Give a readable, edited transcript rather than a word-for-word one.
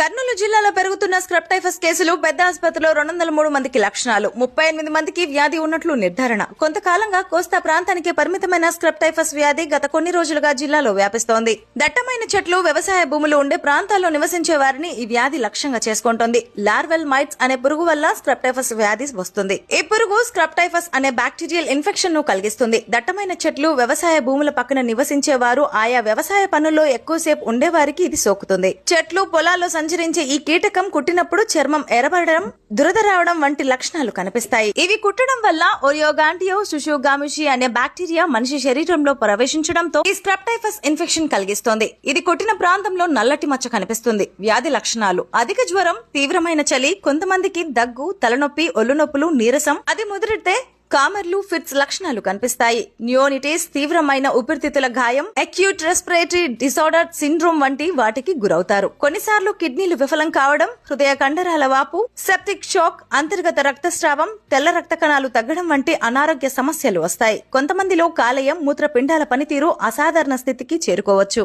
కర్నూలు జిల్లాలో పెరుగుతున్న scrub typhus కేసులు పెద్ద ఆసుపత్రిలో 203 మందికి లక్షణాలు 38 మందికి వ్యాధి ఉన్నట్లు నిర్ధారణ. కొంతకాలంగా కోస్తా ప్రాంతానికి పరిమితమైన స్క్రబ్ టైఫస్ వ్యాధి గత కొన్ని రోజులుగా జిల్లాలో వ్యాపిస్తోంది. దట్టమైన చెట్లు, వ్యవసాయ భూములు ఉండే ప్రాంతాల్లో నివసించే వారిని ఈ వ్యాధి లక్ష్యంగా చేసుకుంటోంది. లార్వెల్ మైట్స్ అనే పురుగు వల్ల స్క్రబ్ టైఫస్ వ్యాధి వస్తుంది. ఈ పురుగు స్క్రబ్ టైఫస్ అనే బ్యాక్టీరియల్ ఇన్ఫెక్షన్ ను కలిగిస్తుంది. దట్టమైన చెట్లు, వ్యవసాయ భూముల పక్కన నివసించే వారు, ఆయా వ్యవసాయ పనుల్లో ఎక్కువసేపు ఉండేవారికి ఇది సోకుతుంది. చెట్లు, పొలాల్లో సంచరించే ఈ కీటకం కుట్టినప్పుడు చర్మం ఎర్రబడడం, దురద రావడం వంటి లక్షణాలు కనిపిస్తాయి. ఇవి కుట్టడం వల్ల ఓరియోగాంటియో సుషుగాముషి అనే బ్యాక్టీరియా మనిషి శరీరంలో ప్రవేశించడంతో ఈ స్క్రబ్ టైఫస్ ఇన్ఫెక్షన్ కలిగిస్తోంది. ఇది కొట్టిన ప్రాంతంలో నల్లటి మచ్చ కనిపిస్తుంది. వ్యాధి లక్షణాలు: అధిక జ్వరం, తీవ్రమైన చలి, కొంతమందికి దగ్గు, తలనొప్పి, ఒళ్ళు నొప్పులు, నీరసం, అది ముదిరితే కామెర్లు, ఫిట్స్ లక్షణాలు కనిపిస్తాయి. న్యూనిటిస్, తీవ్రమైన ఊపిరితిత్తుల గాయం, అక్యూట్ రెస్పిరేటరీ డిసార్డర్ సిండ్రోమ్ వంటి వాటికి గురవుతారు. కొన్నిసార్లు కిడ్నీలు విఫలం కావడం, హృదయ కండరాల వాపు, సెప్టిక్ షాక్, అంతర్గత రక్తస్రావం, తెల్ల రక్త కణాలు తగ్గడం వంటి అనారోగ్య సమస్యలు వస్తాయి. కొంతమందిలో కాలేయం, మూత్రపిండాల పనితీరు అసాధారణ స్థితికి చేరుకోవచ్చు.